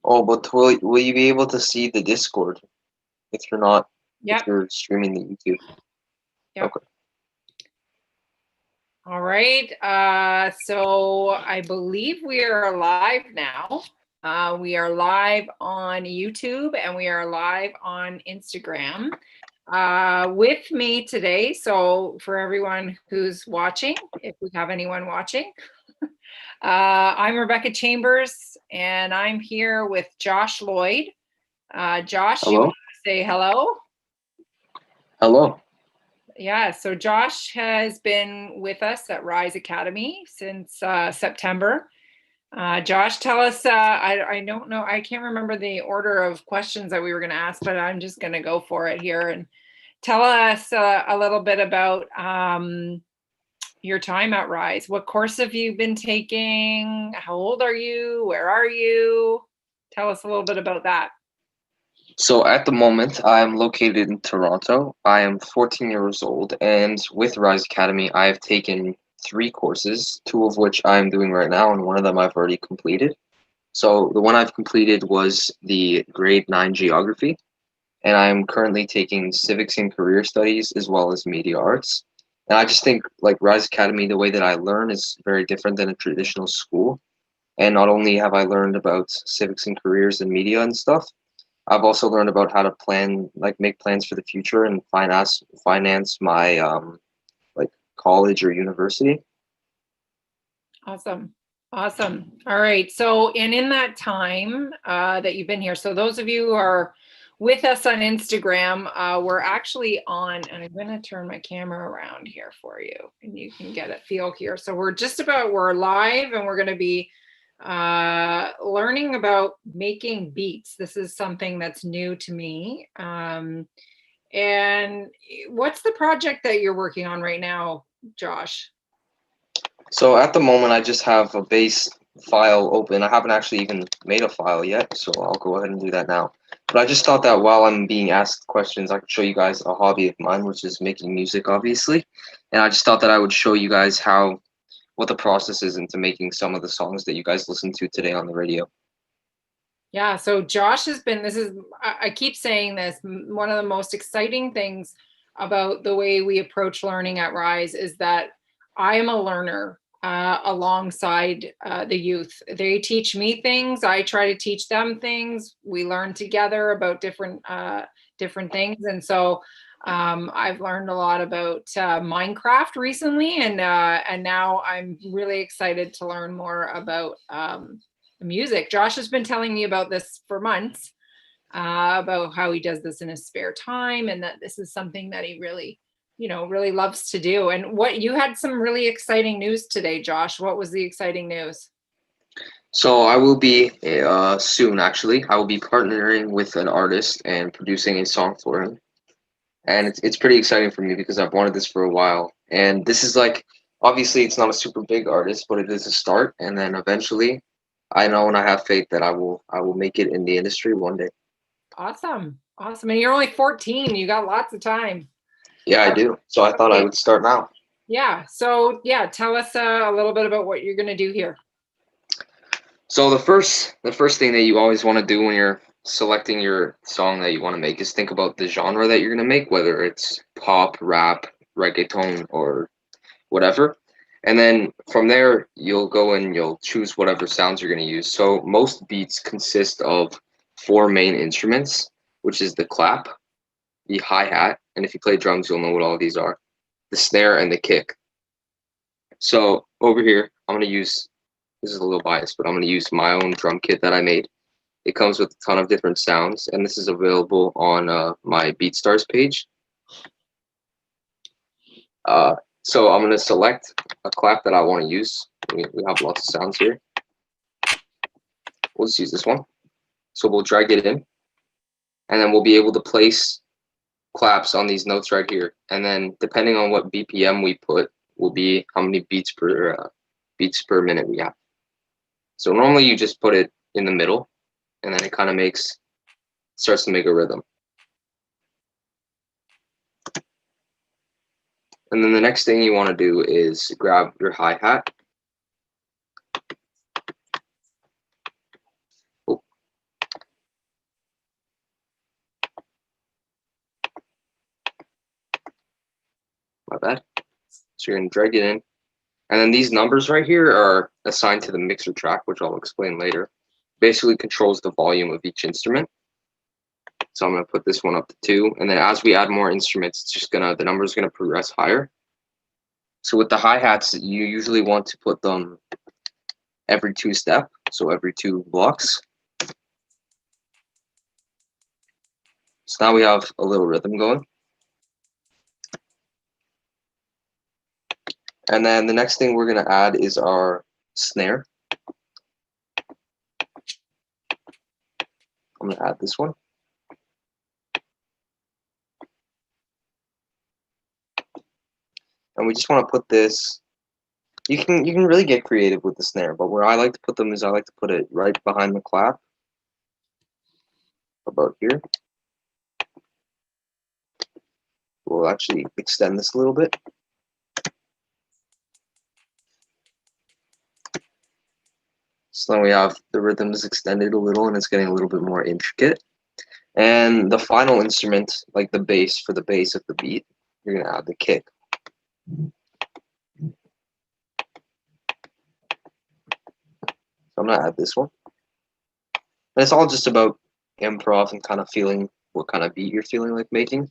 Oh, but will you be able to see the Discord if you're not if Yep. you're streaming the YouTube? Yep. Okay. All right. So I believe we are live now. We are live on YouTube and we are live on Instagram. With me today, so for everyone who's watching, if we have anyone watching, I'm Rebecca Chambers and I'm here with Josh Lloyd. Josh, you want Hello? to say hello? Hello. Yeah, so Josh has been with us at R.I.S.E Academy since September. Josh, tell us, I don't know, I can't remember the order of questions that we were going to ask, but I'm just going to go for it here and tell us a little bit about your time at R.I.S.E. What course have you been taking? How old are you? Where are you? Tell us a little bit about that. So at the moment, I am located in Toronto. I am 14 years old, and with R.I.S.E Academy, I have taken 3 courses, 2 of which I am doing right now, and one of them I've already completed. So the one I've completed was the grade 9 geography, and I am currently taking civics and career studies as well as media arts. And I just think like R.I.S.E Academy, the way that I learn is very different than a traditional school. And not only have I learned about civics and careers and media and stuff, I've also learned about how to plan, like make plans for the future and finance my like college or university. Awesome. Awesome. All right. So, and in that time that you've been here, so those of you who are with us on Instagram, we're actually on, and I'm going to turn my camera around here for you and you can get a feel here. So we're live and we're going to be learning about making beats. This is something that's new to me. And what's the project that you're working on right now, Josh? So at the moment, I just have a base file open. I haven't actually even made a file yet, so I'll go ahead and do that now. But I just thought that while I'm being asked questions, I could show you guys a hobby of mine, which is making music, obviously. And I just thought that I would show you guys what the process is into making some of the songs that you guys listen to today on the radio. Yeah, so Josh has been, I keep saying this, one of the most exciting things about the way we approach learning at R.I.S.E is that I am a learner alongside the youth. They teach me things, I try to teach them things. We learn together about different things. And so I've learned a lot about Minecraft recently, and now I'm really excited to learn more about music. Josh has been telling me about this for months, about how he does this in his spare time and that this is something that he really, really loves to do. And what you had some really exciting news today, Josh. What was the exciting news? So I will be soon, actually. I will be partnering with an artist and producing a song for him. And it's pretty exciting for me because I've wanted this for a while. And this is like obviously it's not a super big artist, but it is a start. And then eventually, I know and I have faith that I will make it in the industry one day. Awesome. Awesome. And you're only 14. You got lots of time. Yeah, I do. So I thought I Okay. would start now. Yeah. So yeah, tell us a little bit about what you're going to do here. So the first thing that you always want to do when you're selecting your song that you want to make is think about the genre that you're going to make, whether it's pop, rap, reggaeton, or whatever. And then from there, you'll go and you'll choose whatever sounds you're going to use. So most beats consist of 4 main instruments, which is the clap, the hi-hat, and if you play drums, you'll know what all these are, the snare, and the kick. So over here, I'm going to use, this is a little biased, but I'm going to use my own drum kit that I made. It comes with a ton of different sounds, and this is available on my BeatStars page. So I'm going to select a clap that I want to use. We have lots of sounds here. We'll just use this one. So we'll drag it in, and then we'll be able to place claps on these notes right here. And then depending on what BPM we put will be how many beats per minute we have. So normally you just put it in the middle, and then it kind of starts to make a rhythm. And then the next thing you want to do is grab your hi-hat. Oh, My bad. So you're gonna drag it in. And then these numbers right here are assigned to the mixer track, which I'll explain later. Basically controls the volume of each instrument. So I'm gonna put this one up to 2. And then as we add more instruments, it's just the number's gonna progress higher. So with the hi-hats, you usually want to put them every 2 step, so every 2 blocks. So now we have a little rhythm going. And then the next thing we're gonna add is our snare. I'm gonna add this one. And we just want to put this. You can really get creative with the snare, but where I like to put them is I like to put it right behind the clap, about here. We'll actually extend this a little bit. So then we have the rhythm is extended a little and it's getting a little bit more intricate. And the final instrument, like the bass, for the bass of the beat, you're gonna add the kick. So I'm gonna add this one. And it's all just about improv and kind of feeling what kind of beat you're feeling like making.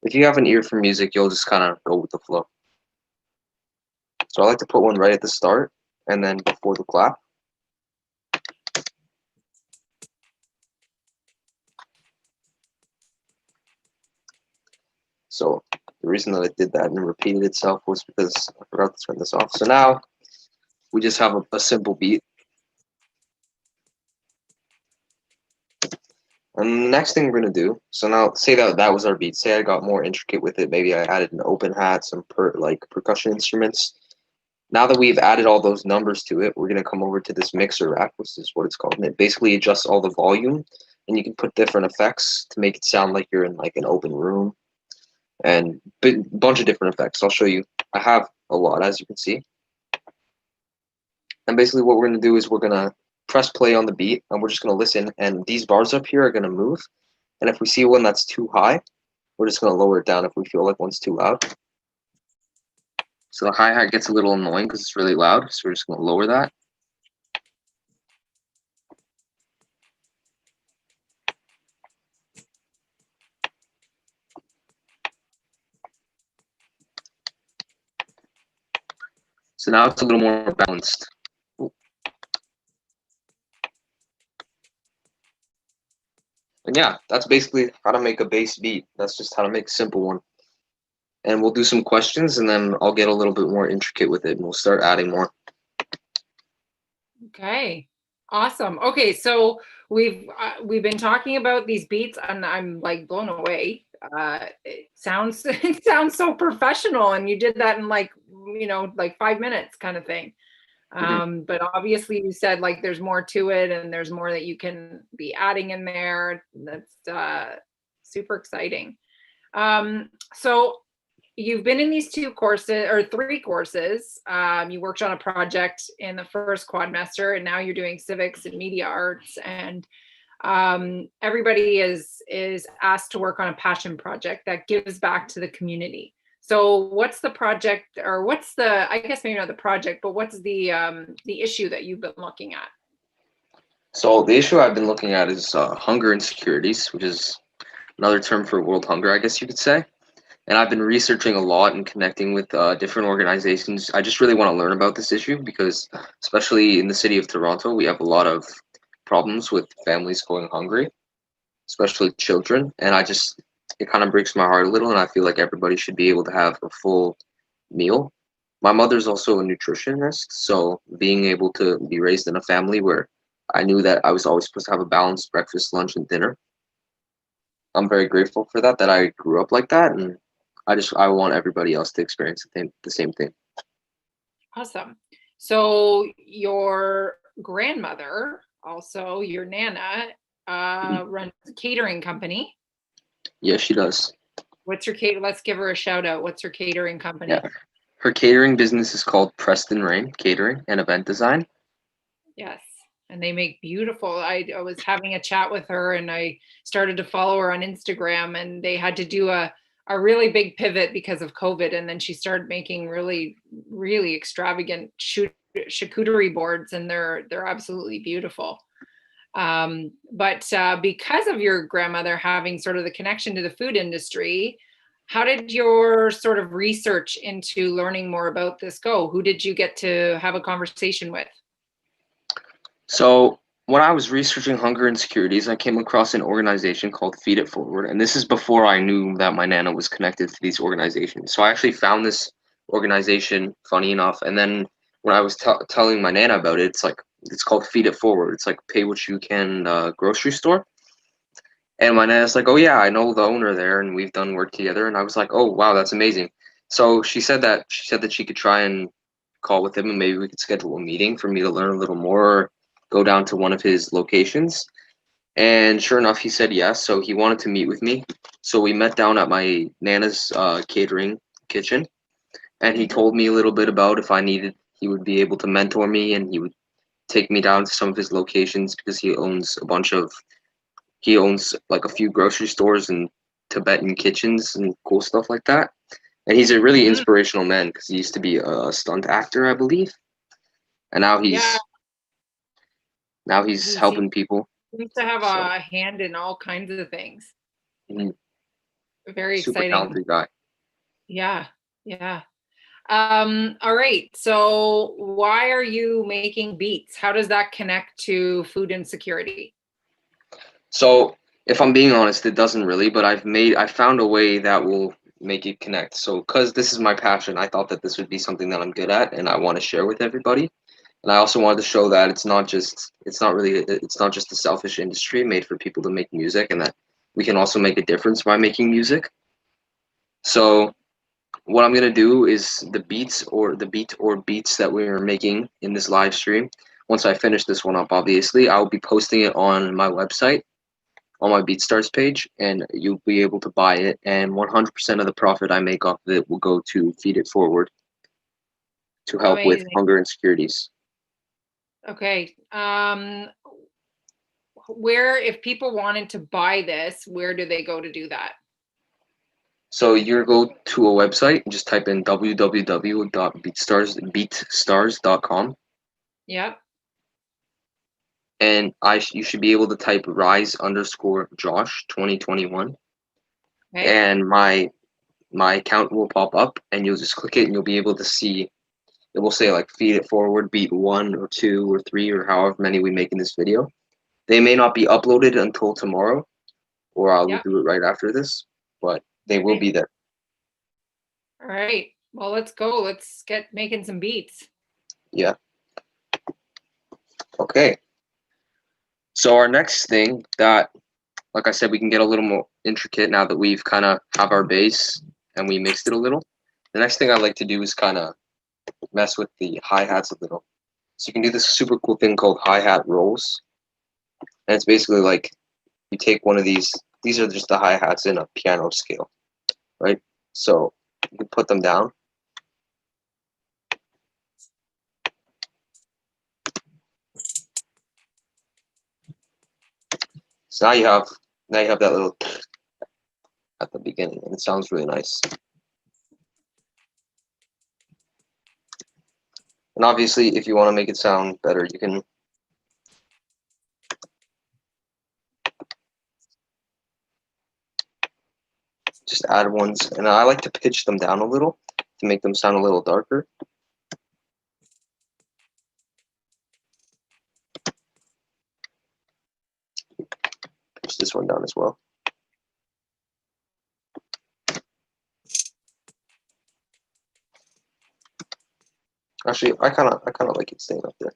If you have an ear for music, you'll just kind of go with the flow. So I like to put one right at the start and then before the clap. So the reason that I did that and repeated itself was because I forgot to turn this off. So now we just have a simple beat. And the next thing we're gonna do, so now say that was our beat. Say I got more intricate with it. Maybe I added an open hat, some percussion instruments. Now that we've added all those numbers to it, we're gonna come over to this mixer rack, which is what it's called. And it basically adjusts all the volume, and you can put different effects to make it sound like you're in like an open room, and a bunch of different effects. I'll show you. I have a lot, as you can see. And basically what we're gonna do is we're gonna press play on the beat, and we're just gonna listen. And these bars up here are gonna move. And if we see one that's too high, we're just gonna lower it down if we feel like one's too loud. So the hi-hat gets a little annoying because it's really loud, so we're just gonna lower that. So now it's a little more balanced. And yeah, that's basically how to make a bass beat. That's just how to make a simple one. And we'll do some questions, and then I'll get a little bit more intricate with it, and we'll start adding more. Okay, awesome. Okay, so we've been talking about these beats, and I'm like blown away. It sounds it sounds so professional, and you did that in like like 5 minutes kind of thing. But obviously you said like there's more to it, and there's more that you can be adding in there. That's super exciting. So you've been in these 2 courses or 3 courses. You worked on a project in the first quadmester, and now you're doing civics and media arts. And everybody is asked to work on a passion project that gives back to the community. So what's the project, or what's the, I guess maybe not the project, but what's the issue that you've been looking at? So the issue I've been looking at is hunger insecurities, which is another term for world hunger, I guess you could say. And I've been researching a lot and connecting with different organizations. I just really want to learn about this issue because, especially in the city of Toronto, we have a lot of problems with families going hungry, especially children. And it kind of breaks my heart a little, and I feel like everybody should be able to have a full meal. My mother's also a nutritionist, so being able to be raised in a family where I knew that I was always supposed to have a balanced breakfast, lunch, and dinner. I'm very grateful for that I grew up like that, and I want everybody else to experience the same thing. Awesome. So your grandmother, also your Nana, runs a catering company. Yeah, she does. What's her cater? Let's give her a shout out. What's her catering company? Yeah, her catering business is called Preston Rain Catering and Event Design. Yes, and they make beautiful. I was having a chat with her, and I started to follow her on Instagram, and they had to do a a really big pivot because of COVID, and then she started making really, really extravagant charcuterie boards, and they're absolutely beautiful. But because of your grandmother having sort of the connection to the food industry, how did your sort of research into learning more about this go? Who did you get to have a conversation with? So when I was researching hunger insecurities, I came across an organization called Feed It Forward, and this is before I knew that my nana was connected to these organizations. So I actually found this organization, funny enough, and then when I was telling my nana about it, it's called Feed It Forward. It's like pay what you can grocery store. And my nana's like, "Oh yeah, I know the owner there, and we've done work together." And I was like, "Oh wow, that's amazing." So she said that she could try and call with him, and maybe we could schedule a meeting for me to learn a little more, or go down to one of his locations. And sure enough, he said yes. So he wanted to meet with me. So we met down at my nana's catering kitchen, and he Mhm. told me a little bit about if I needed, he would be able to mentor me, and he would take me down to some of his locations because he owns like a few grocery stores and Tibetan kitchens and cool stuff like that. And he's a really Mhm. inspirational man because he used to be a stunt actor, I believe, and now Yeah, he's he helping people. seems to have So a hand in all kinds of things. mhm, Very super exciting. talented guy. Yeah, yeah. All right. So why are you making beets? How does that connect to food insecurity? So if I'm being honest, it doesn't really, but I found a way that will make it connect. So because this is my passion, I thought that this would be something that I'm good at and I want to share with everybody. And I also wanted to show that it's not just a selfish industry made for people to make music, and that we can also make a difference by making music. So what I'm gonna do is the beat or beats that we're making in this live stream. Once I finish this one up, obviously, I'll be posting it on my website, on my BeatStars page, and you'll be able to buy it. And 100% of the profit I make off of it will go to Feed It Forward to help with Amazing. hunger insecurities. Okay. Where, if people wanted to buy this, where do they go to do that? So you go to a website, just type in www.beatstars.com, Yep. and you should be able to type rise underscore Josh 2021, Okay. and my account will pop up, and you'll just click it, and you'll be able to see. It will say like feed it forward, beat 1 or 2 or 3 or however many we make in this video. They may not be uploaded until tomorrow, or I will Yep. do it right after this, but they will Okay. be there. All right. Well, let's go. Let's get making some beats. Yeah. Okay. So our next thing that, like I said, we can get a little more intricate now that we've kind of have our base and we mixed it a little. The next thing I like to do is kind of mess with the hi-hats a little. So you can do this super cool thing called hi-hat rolls. And it's basically like you take one of these are just the hi-hats in a piano scale, right? So you can put them down. So now you have that little at the beginning, and it sounds really nice. And obviously, if you want to make it sound better, you can just add ones. And I like to pitch them down a little to make them sound a little darker. Pitch this one down as well. Actually, I kind of like it staying up there.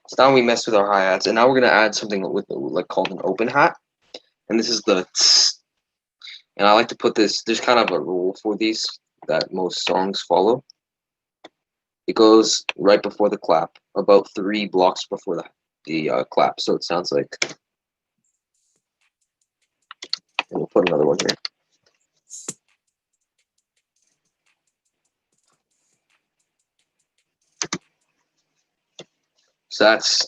So now we mess with our hi-hats, and now we're gonna add something with like called an open hat. And this is the tss. And I like to put this. There's kind of a rule for these that most songs follow. It goes right before the clap, about 3 blocks before the clap. So it sounds like. And we'll put another one here. So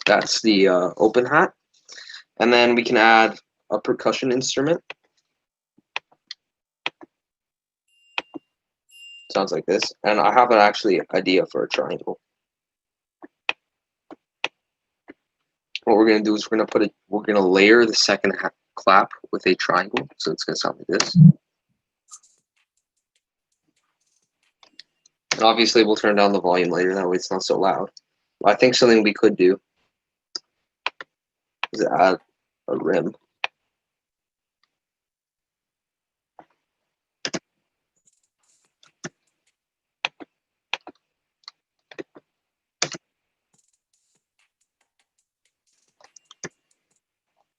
that's the open hat, and then we can add a percussion instrument. Sounds like this. And I have an actually idea for a triangle. What we're gonna do is we're gonna layer the second clap with a triangle, so it's gonna sound like this. And obviously, we'll turn down the volume later. That way, it's not so loud. But I think something we could do is add a rim.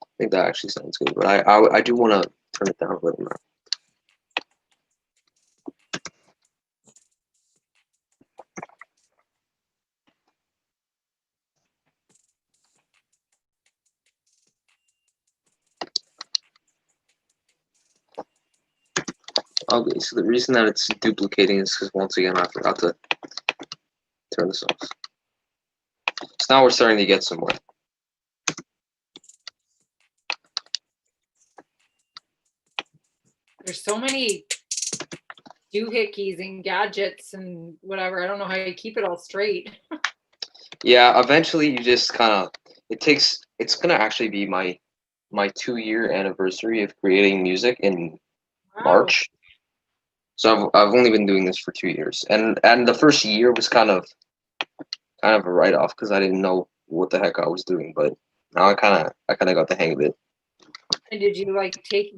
I think that actually sounds good, but I do want to turn it down a little more. Okay, so the reason that it's duplicating is because once again I forgot to turn this off. So now we're starting to get somewhere. There's so many doohickeys and gadgets and whatever. I don't know how you keep it all straight. Yeah, eventually you just kind of, it's gonna actually be my 2-year anniversary of creating music in Wow. March. So I've only been doing this for 2 years, and the first year was kind of a write off because I didn't know what the heck I was doing, but now I kind of got the hang of it. And did you do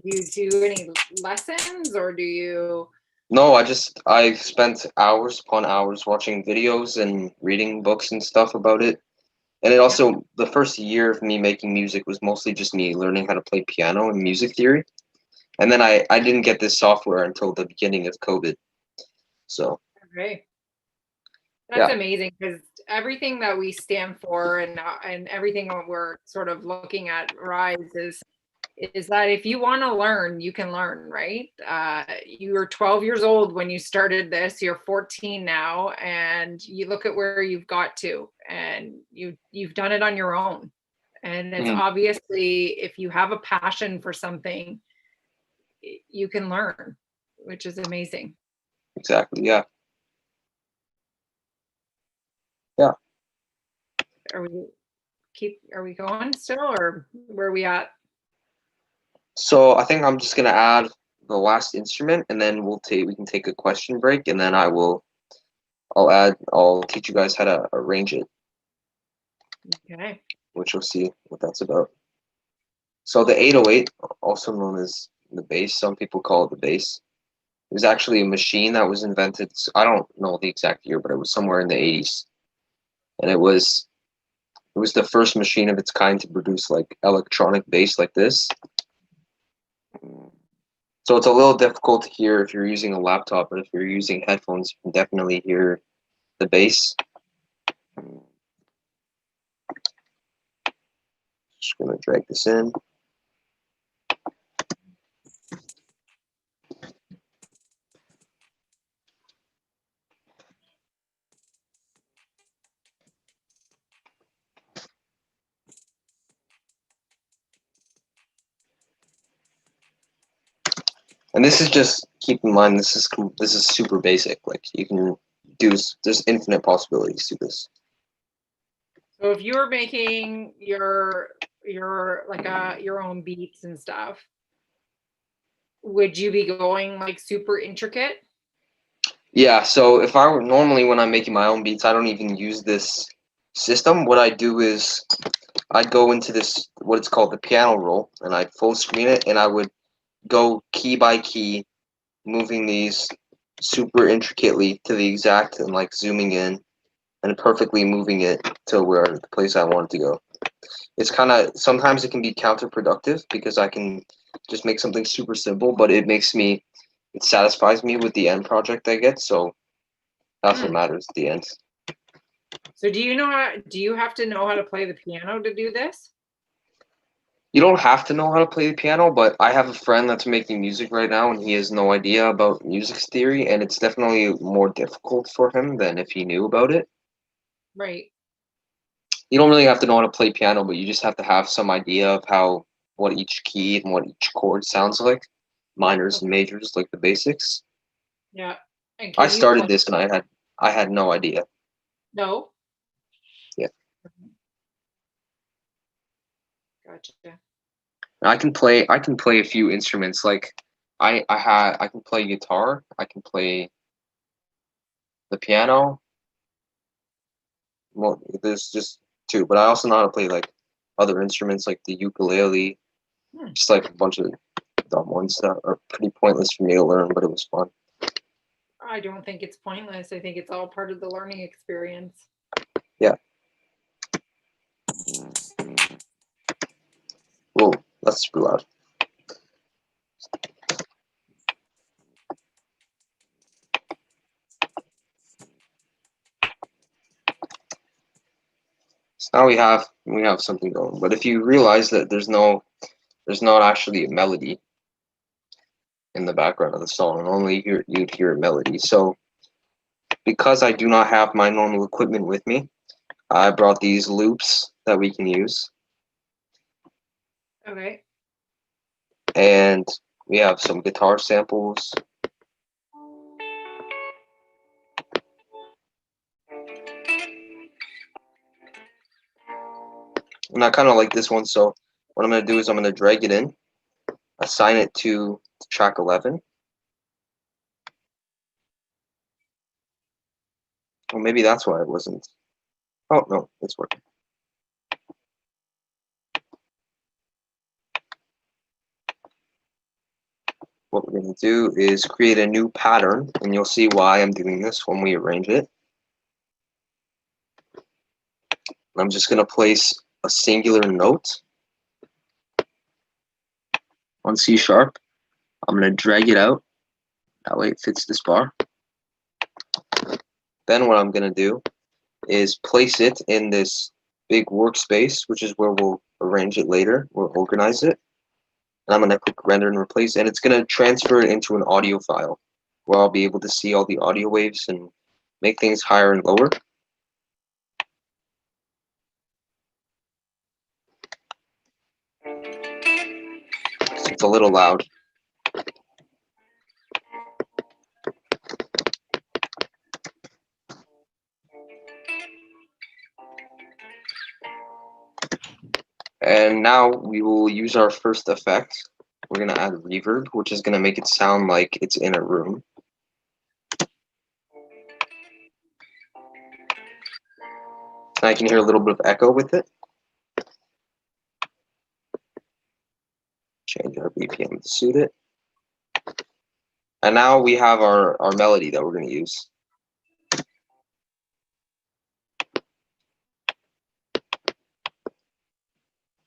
you do any lessons, or do you? No, I spent hours upon hours watching videos and reading books and stuff about it. And it also, the first year of me making music was mostly just me learning how to play piano and music theory. And then I didn't get this software until the beginning of COVID. So, Okay. That's yeah. amazing, because everything that we stand for and everything that we're sort of looking at R.I.S.E is that if you want to learn, you can learn, right? You were 12 years old when you started this. You're 14 now, and you look at where you've got to, and you've done it on your own. And it's obviously, if you have a passion for something, you can learn, which is amazing. Exactly, yeah. Yeah. Are we going still, or where are we at? So I think I'm just gonna add the last instrument, and then we can take a question break, and then I'll teach you guys how to arrange it. Okay. Which you'll see what that's about. So the 808, also known as the bass, some people call it the bass. It was actually a machine that was invented. I don't know the exact year, but it was somewhere in the 80s, and it was the first machine of its kind to produce like electronic bass like this. So it's a little difficult to hear if you're using a laptop, but if you're using headphones, you can definitely hear the bass. Just gonna drag this in. And this is just, keep in mind, this is super basic. Like you can there's infinite possibilities to this. So if you were making your own beats and stuff, would you be going like super intricate? Yeah, so if I were normally when I'm making my own beats, I don't even use this system. What I do is I'd go into this, what it's called the piano roll, and I'd full screen it, and I would go key by key, moving these super intricately to the exact, and like zooming in and perfectly moving it to where the place I want it to go. It's kind of, sometimes it can be counterproductive because I can just make something super simple, but it satisfies me with the end project I get, so that's what matters at the end. So do you have to know how to play the piano to do this? You don't have to know how to play the piano, but I have a friend that's making music right now, and he has no idea about music theory, and it's definitely more difficult for him than if he knew about it. Right. You don't really have to know how to play piano, but you just have to have some idea of what each key and what each chord sounds like, minors and majors, like the basics. Yeah. And I can you started play? this and I had no idea. No? Yeah. Gotcha. I can play a few instruments. Like I can play guitar, I can play the piano. Well, there's just two, but I also know how to play like other instruments like the ukulele, Hmm. just like a bunch of dumb ones that are pretty pointless for me to learn, but it was fun. I don't think it's pointless. I think it's all part of the learning experience. Yeah. Whoa, that's super loud. So now we have something going. But if you realize that there's not actually a melody in the background of the song, only you'd hear a melody. So because I do not have my normal equipment with me, I brought these loops that we can use, Okay. and we have some guitar samples. And I kind of like this one, so what I'm going to do is I'm going to drag it in, assign it to track 11. Well, maybe that's why it wasn't. Oh, no, it's working. What we're going to do is create a new pattern, and you'll see why I'm doing this when we arrange it. I'm just going to place a singular note on C sharp. I'm going to drag it out. That way it fits this bar. Then what I'm going to do is place it in this big workspace, which is where we'll arrange it later. We'll organize it. And I'm going to click render and replace, and it's going to transfer it into an audio file where I'll be able to see all the audio waves and make things higher and lower. So it's a little loud. And now we will use our first effect. We're going to add reverb, which is going to make it sound like it's in a room. And I can hear a little bit of echo with it. Change our BPM to suit it. And now we have our melody that we're going to use.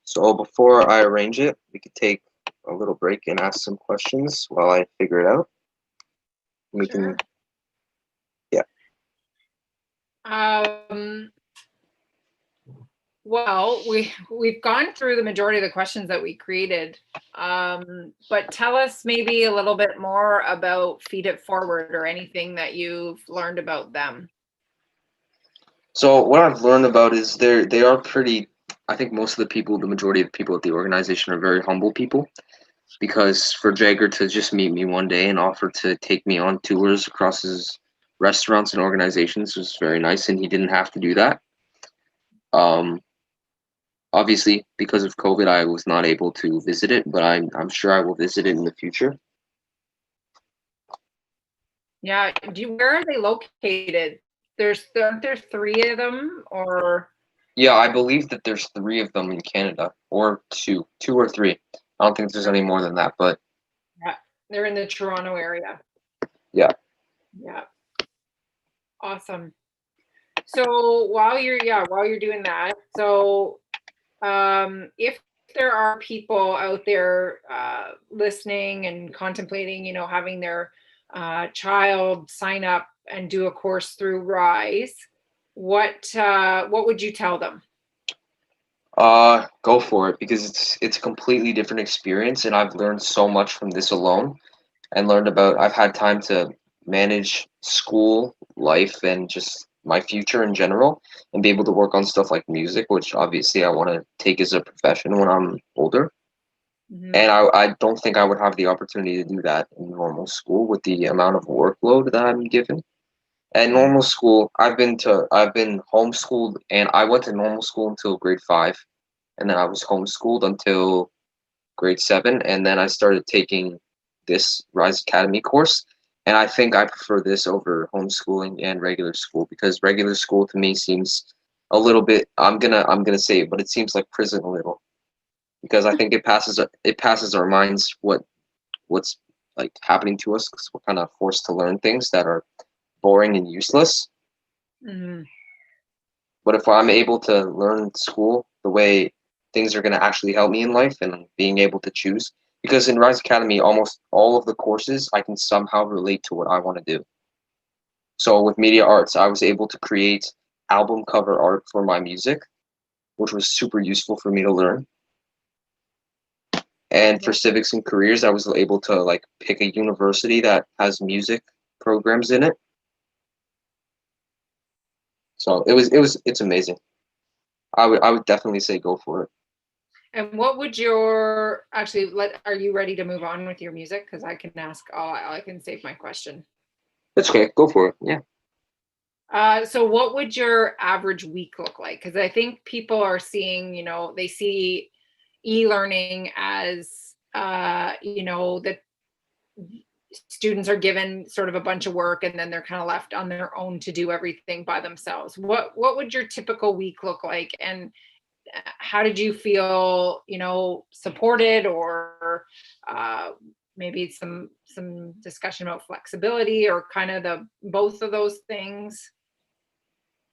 So before I arrange it, we could take a little break and ask some questions while I figure it out. We Sure. can, yeah. Well, we've gone through the majority of the questions that we created, but tell us maybe a little bit more about Feed It Forward or anything that you've learned about them. So what I've learned about is they are pretty. I think most of the people, the majority of the people at the organization, are very humble people. Because for Jagger to just meet me one day and offer to take me on tours across his restaurants and organizations was very nice, and he didn't have to do that. Um, Obviously, because of COVID, I was not able to visit it, but I'm sure I will visit it in the future. Yeah, where are they located? Aren't there three of them, or? Yeah, I believe that there's three of them in Canada, or two or three. I don't think there's any more than that, but Yeah, they're in the Toronto area. yeah. Yeah, awesome. So while you're doing that, so if there are people out there listening and contemplating, having their child sign up and do a course through R.I.S E, what would you tell them? Go for it because it's a completely different experience, and I've learned so much from this alone, and learned about. I've had time to manage school life and just my future in general, and be able to work on stuff like music, which obviously I want to take as a profession when I'm older. Mhm. And I don't think I would have the opportunity to do that in normal school with the amount of workload that I'm given. At Mhm. normal school, I've been homeschooled, and I went to normal school until grade 5, and then I was homeschooled until grade 7, and then I started taking this Rise Academy course, and I think I prefer this over homeschooling and regular school because regular school to me seems a little bit, I'm gonna say it, but it seems like prison a little because I think it passes our minds what's like happening to us because we're kind of forced to learn things that are boring and useless. Mhm. But if I'm able to learn school the way things are going to actually help me in life and being able to choose, because in Rise Academy, almost all of the courses I can somehow relate to what I want to do. So with media arts, I was able to create album cover art for my music, which was super useful for me to learn. And for Yeah. civics and careers, I was able to like pick a university that has music programs in it. So it's amazing. I would definitely say go for it. And what would your actually let are you ready to move on with your music? Because I can ask I can save my question. It's okay. Go for it. Yeah. So what would your average week look like? Because I think people are seeing, they see e-learning as that students are given sort of a bunch of work and then they're kind of left on their own to do everything by themselves. What would your typical week look like? And how did you feel, supported or uh, maybe some discussion about flexibility or kind of the both of those things?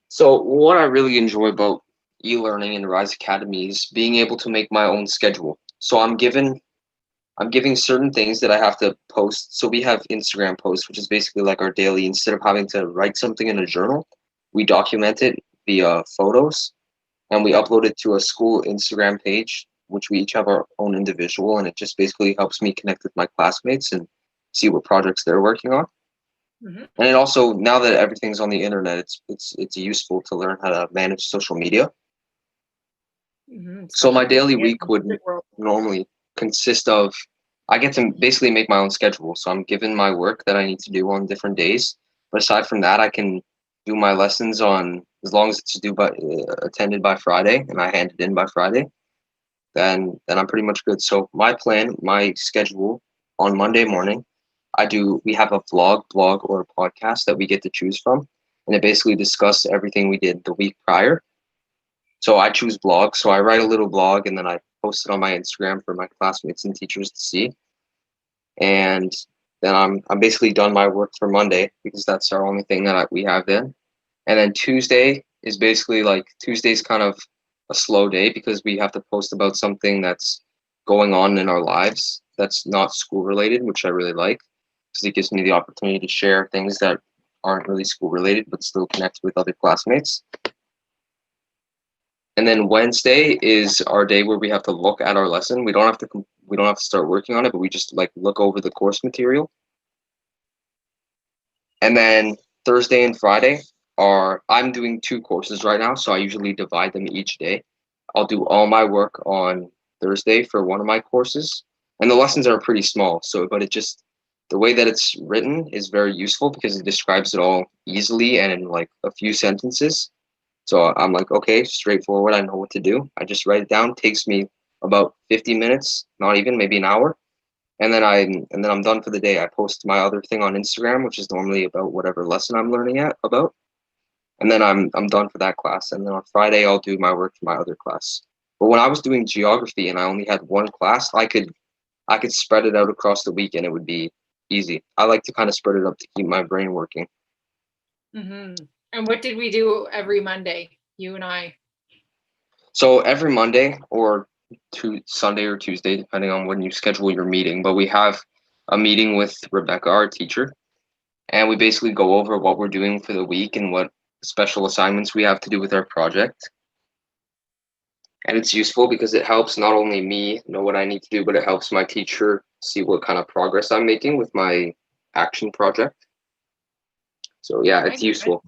So what I really enjoy about e-learning and Rise Academy is being able to make my own schedule. So I'm giving certain things that I have to post. So we have Instagram posts, which is basically like our daily. Instead of having to write something in a journal, we document it via photos and we Yeah. upload it to a school Instagram page, which we each have our own individual, and it just basically helps me connect with my classmates and see what projects they're working on. Mhm. And it also, now that everything's on the internet, it's useful to learn how to manage social media. Mhm. So my Especially daily in week the would music world. normally consist of I get to basically make my own schedule. So I'm given my work that I need to do on different days. But aside from that, I can do my lessons on as long as it's due by attended by Friday and I hand it in by Friday. Then I'm pretty much good. So my plan, my schedule on Monday morning, we have a blog, or a podcast that we get to choose from, and it basically discusses everything we did the week prior. So I choose blog. So I write a little blog and then I post it on my Instagram for my classmates and teachers to see. And then I'm basically done my work for Monday because that's our only thing that we have then. And then Tuesday is basically like Tuesday's kind of a slow day because we have to post about something that's going on in our lives that's not school related, which I really like because it gives me the opportunity to share things that aren't really school related but still connect with other classmates. And then Wednesday is our day where we have to look at our lesson. We don't have to start working on it, but we just like look over the course material. And then Thursday and Friday are I'm doing two courses right now, so I usually divide them each day. I'll do all my work on Thursday for one of my courses, and the lessons are pretty small. So, but it just the way that it's written is very useful because it describes it all easily and in like a few sentences. So I'm like, okay, straightforward. I know what to do. I just write it down. Takes me about 50 minutes, not even, maybe an hour. And then I'm done for the day. I post my other thing on Instagram, which is normally about whatever lesson I'm learning at about. And then I'm done for that class. And then on Friday I'll do my work for my other class. But when I was doing geography and I only had one class, I could spread it out across the week and it would be easy. I like to kind of spread it up to keep my brain working. Mhm. And what did we do every Monday, you and I? So every Monday or Sunday or Tuesday, depending on when you schedule your meeting, but we have a meeting with Rebecca, our teacher, and we basically go over what we're doing for the week and what special assignments we have to do with our project. And it's useful because it helps not only me know what I need to do, but it helps my teacher see what kind of progress I'm making with my action project. So yeah, My it's goodness, useful.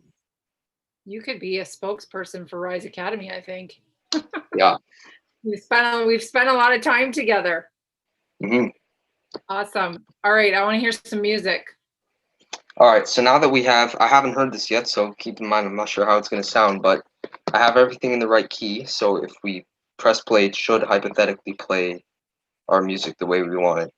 you could be a spokesperson for Rise Academy, I think. Yeah. We've spent a lot of time together. Hmm. Awesome. All right, I want to hear some music. All right, so now that I haven't heard this yet, so keep in mind, I'm not sure how it's going to sound, but I have everything in the right key, so if we press play, it should hypothetically play our music the way we want it.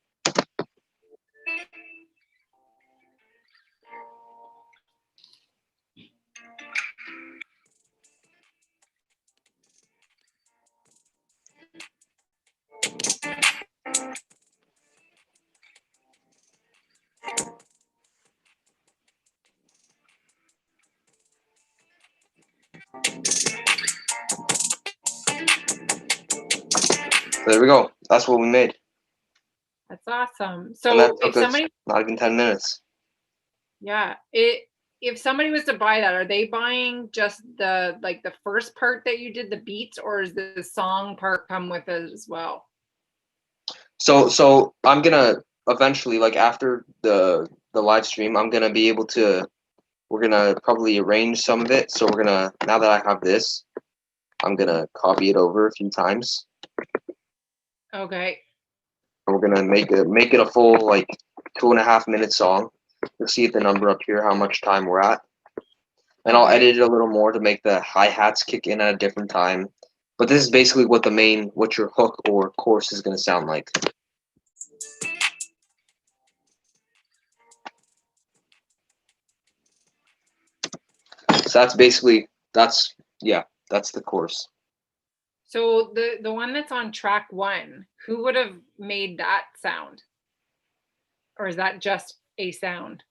So there we go. That's what we made. That's awesome. And So that if took us somebody, not even 10 minutes. yeah, if somebody was to buy that, are they buying just the first part that you did, the beats, or is the song part come with it as well? So I'm gonna eventually, like after the live stream, I'm gonna be able to. We're gonna probably arrange some of it. So we're gonna, now that I have this, I'm gonna copy it over a few times, Okay. and we're gonna make it a full like 2.5 minute song. You'll see at the number up here how much time we're at, and I'll Okay. edit it a little more to make the hi hats kick in at a different time. But this is basically what your hook or chorus is gonna sound like. So that's the chorus. So the one that's on track one, who would have made that sound? Or is that just a sound?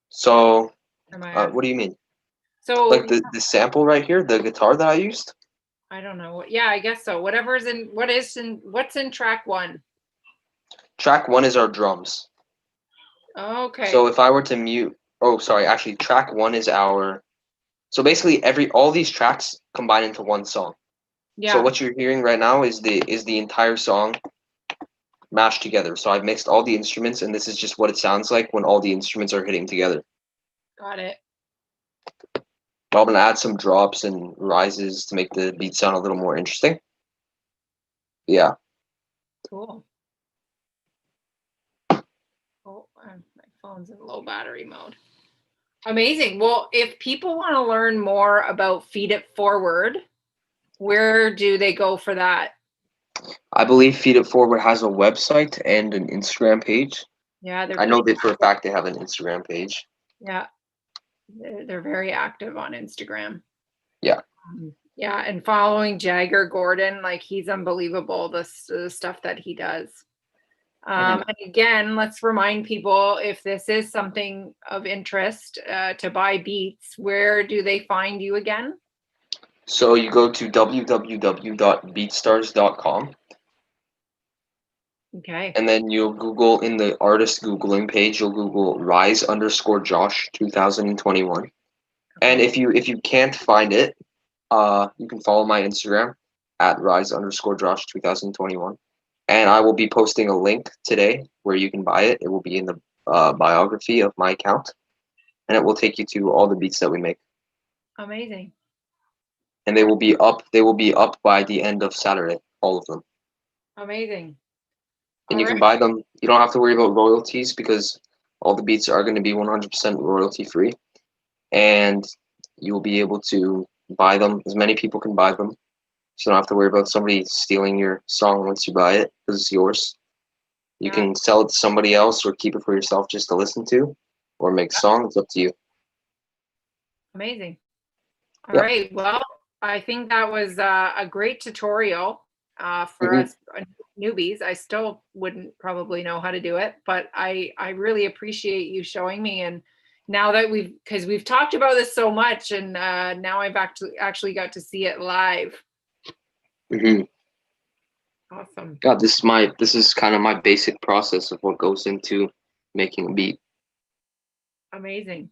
So Am I what do asking? you mean? So Like the sample right here, the guitar that I used? I don't know. Yeah, I guess so. What's in track one? Track one is our drums. Okay. So if I were to mute, oh sorry, actually track one is our. So basically all these tracks combine into one song. So Yeah, what you're hearing right now is the entire song mashed together. So I've mixed all the instruments, and this is just what it sounds like when all the instruments are hitting together. got it. But I'm gonna add some drops and rises to make the beat sound a little more interesting. Yeah. Cool. Oh, my phone's in low battery mode. Amazing. Well, if people want to learn more about Feed It Forward, where do they go for that? I believe Feed It Forward has a website and an Instagram page. Yeah, they're I know pretty that for a active. fact they have an Instagram page. Yeah, they're very active on Instagram. Yeah. Yeah, and following Jagger Gordon, like he's unbelievable, the stuff that he does. Mhm. And again, let's remind people if this is something of interest to buy Beets, where do they find you again? So you go to www.beatstars.com, Okay. and then you'll Google in the artist Googling page, you'll Google rise_Josh 2021. And Okay. if you can't find it, you can follow my Instagram at rise_Josh 2021. And I will be posting a link today where you can buy it. It will be in the biography of my account, and it will take you to all the beats that we make. Amazing. And they will be up. They will be up by the end of Saturday, all of them. Amazing. And All you can right. buy them. You don't have to worry about royalties because all the beats are going to be 100% royalty free, and you will be able to buy them. As many people can buy them, so you don't have to worry about somebody stealing your song once you buy it because it's yours. You Yeah. can sell it to somebody else or keep it for yourself just to listen to, or make a song. It's up to you. Amazing. All Yeah. right. Well, I think that was a great tutorial for Hmm. us newbies. I still wouldn't probably know how to do it, but I really appreciate you showing me. And now that because we've talked about this so much, and now I've actually got to see it live. Hmm. Awesome. God, this is kind of my basic process of what goes into making a beat. Amazing.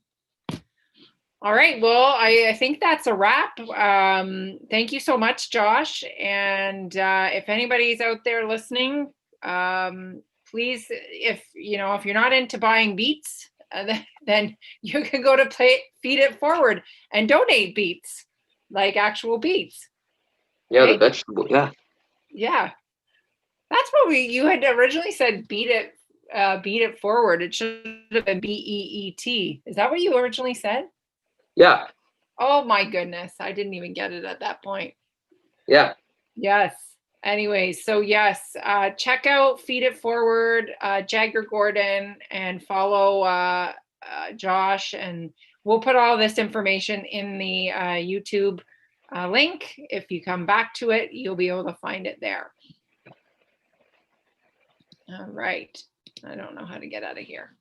All right. Well, I think that's a wrap. Thank you so much, Josh. And if anybody's out there listening, please, if if you're not into buying beets, then you can go to Feed It Forward and donate beets, like actual beets. Yeah, the Okay. vegetable. Yeah. Yeah. That's what you had originally said, beat it forward. It should have been BEET. Is that what you originally said? Yeah, Oh my goodness. I didn't even get it at that point. yeah. Yes. Anyways, so yes, check out Feed It Forward, Jagger Gordon, and follow Josh. And we'll put all this information in the YouTube link. If you come back to it, you'll be able to find it there. All right. I don't know how to get out of here.